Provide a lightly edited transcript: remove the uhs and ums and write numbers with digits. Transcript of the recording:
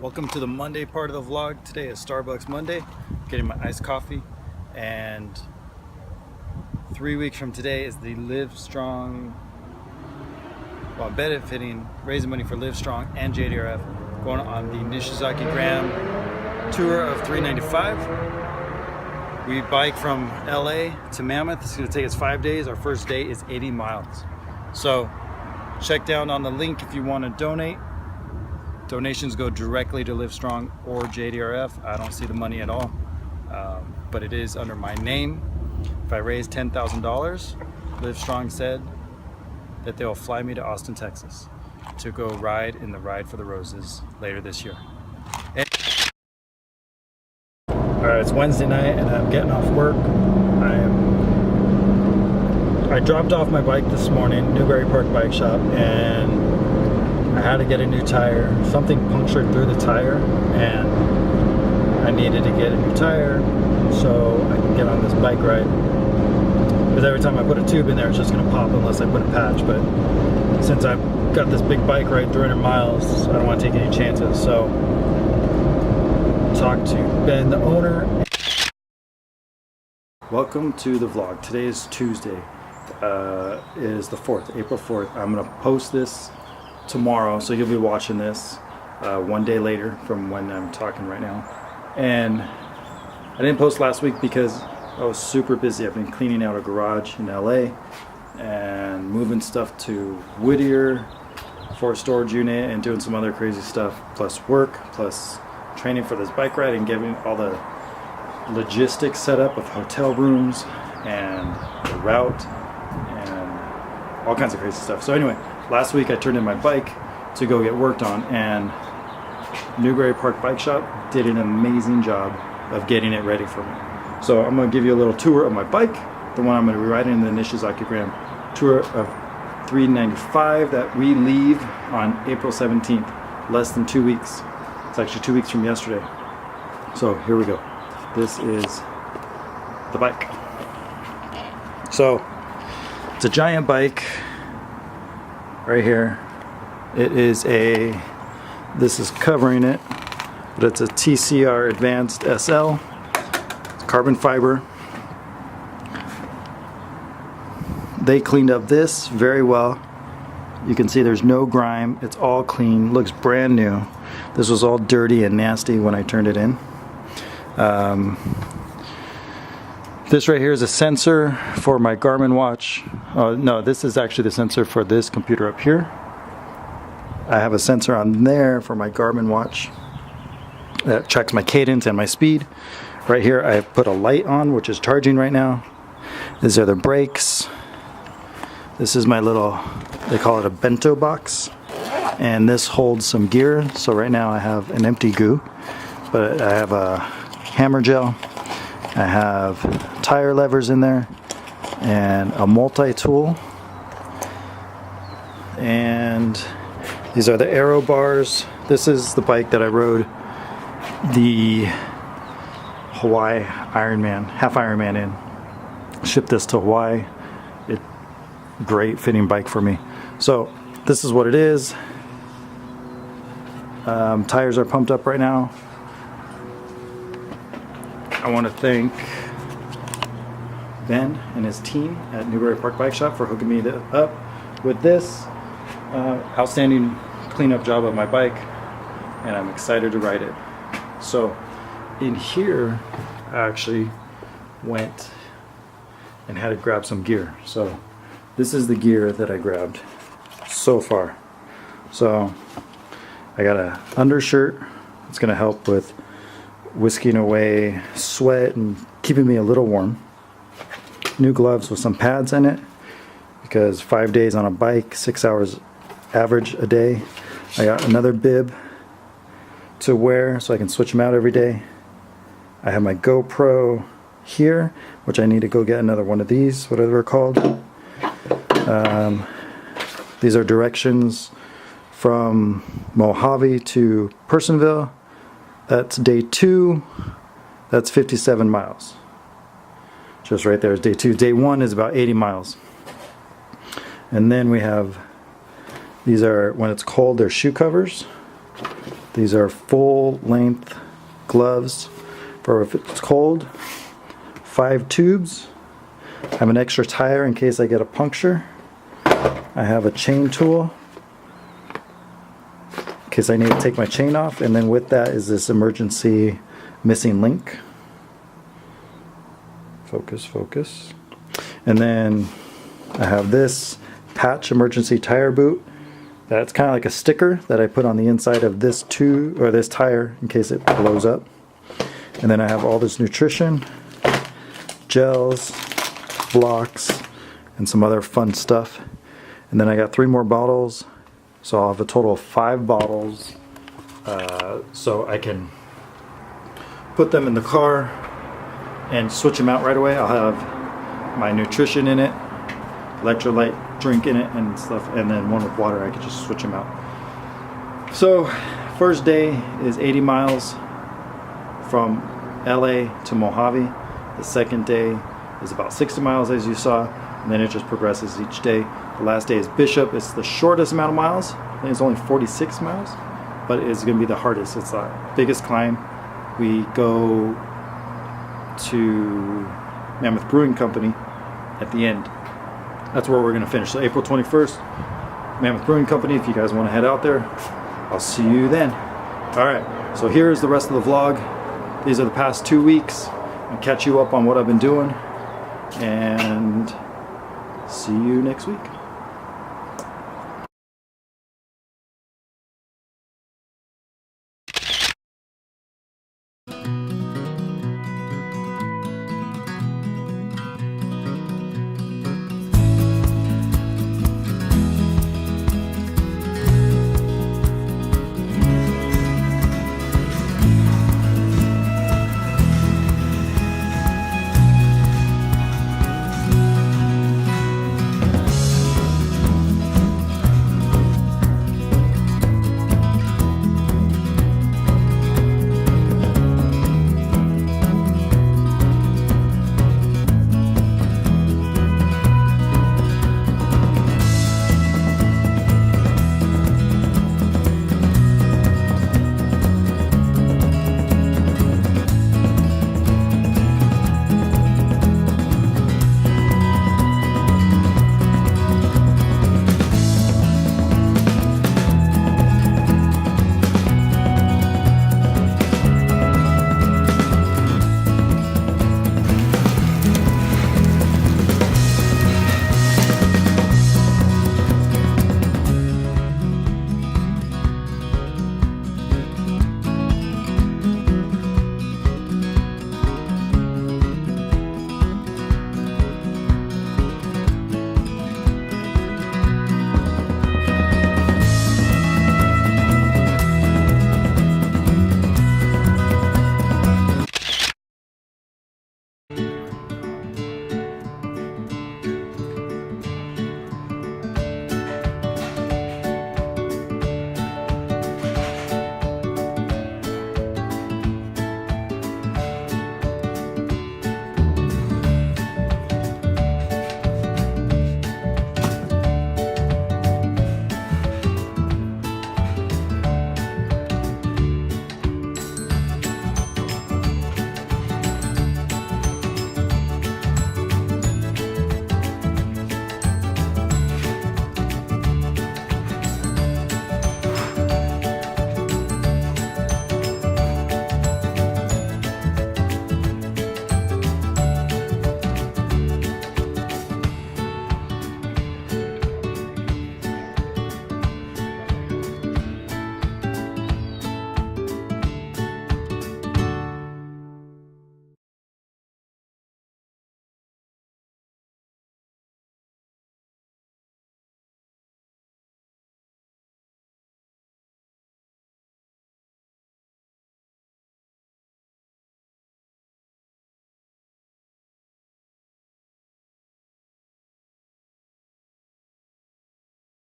Welcome to the Monday part of the vlog. Today is Starbucks Monday. Getting my iced coffee, and 3 weeks from today is the Livestrong, benefiting, raising money for Livestrong and JDRF, going on the Nishizaki-Graham Tour of 395. We bike from LA to Mammoth. It's going to take us 5 days. Our first day is 80 miles. So check down on the link if you want to donate. Donations go directly to Livestrong or JDRF. I don't see the money at all, but it is under my name. If I raise $10,000, Livestrong said that they'll fly me to Austin, Texas to go ride in the Ride for the Roses later this year. Alright, it's Wednesday night and I'm getting off work. I dropped off my bike this morning, Newbury Park Bike Shop, and I had to get a new tire. Something punctured through the tire and I needed to get a new tire so I can get on this bike ride. Because every time I put a tube in there, it's just going to pop unless I put a patch. But since I've got this big bike ride, 300 miles, I don't want to take any chances. So talk to Ben, the owner. Welcome to the vlog. Today is Tuesday. It is the 4th, April 4th. I'm going to post this tomorrow, so you'll be watching this 1 day later from when I'm talking right now. And I didn't post last week because I was super busy. I've been cleaning out a garage in LA and moving stuff to Whittier for a storage unit and doing some other crazy stuff, plus work, plus training for this bike ride and getting all the logistics set up of hotel rooms and the route and all kinds of crazy stuff. So anyway, last week I turned in my bike to go get worked on, and Newbury Park Bike Shop did an amazing job of getting it ready for me. So I'm going to give you a little tour of my bike, the one I'm going to be riding in the Nishizaki-Graham Tour of 395 that we leave on April 17th, less than 2 weeks. It's actually 2 weeks from yesterday. So here we go. This is the bike. So it's a giant bike right here. It is this is covering it, but it's a TCR Advanced SL. It's carbon fiber. They cleaned up this very well. You can see there's no grime. It's all clean, looks brand new. This was all dirty and nasty when I turned it in. This right here is a sensor for my Garmin watch. No, this is actually the sensor for this computer up here. I have a sensor on there for my Garmin watch that checks my cadence and my speed. Right here I have put a light on, which is charging right now. These are the brakes. This is my little, they call it a bento box, and this holds some gear. So right now I have an empty goo, but I have a hammer gel, I have tire levers in there, and a multi-tool, and these are the aero bars. This is the bike that I rode the Hawaii Ironman, half Ironman in. Shipped this to Hawaii. Great fitting bike for me. So this is what it is. Tires are pumped up right now. I want to thank Ben and his team at Newbury Park Bike Shop for hooking me up with this outstanding cleanup job of my bike, and I'm excited to ride it. So in here I actually went and had to grab some gear. So this is the gear that I grabbed so far. So I got an undershirt. It's going to help with whisking away sweat and keeping me a little warm. New gloves with some pads in it, because 5 days on a bike, 6 hours average a day. I got another bib to wear so I can switch them out every day. I have my GoPro here, which I need to go get another one of these, whatever they're called. These are directions from Mojave to Personville. That's day 2. That's 57 miles. Just right there is day 2. Day 1 is about 80 miles. And then we have, these are, when it's cold, they're shoe covers. These are full length gloves for if it's cold. 5 tubes. I have an extra tire in case I get a puncture. I have a chain tool in case I need to take my chain off, and then with that is this emergency missing link. Focus, focus. And then I have this patch emergency tire boot. That's kind of like a sticker that I put on the inside of this tube or this tire in case it blows up. And then I have all this nutrition, gels, blocks, and some other fun stuff. And then I got 3 more bottles, so I'll have a total of 5 bottles. So I can put them in the car and switch them out right away. I'll have my nutrition in it, electrolyte drink in it and stuff, and then one with water. I could just switch them out. So first day is 80 miles from LA to Mojave. The second day is about 60 miles as you saw, and then it just progresses each day. The last day is Bishop. It's the shortest amount of miles. I think it's only 46 miles, but it's going to be the hardest. It's the biggest climb. We go to Mammoth Brewing Company at the end. That's where we're going to finish. So April 21st, Mammoth Brewing Company. If you guys want to head out there, I'll see you then. Alright, so here's the rest of the vlog. These are the past 2 weeks. I'll catch you up on what I've been doing, and see you next week.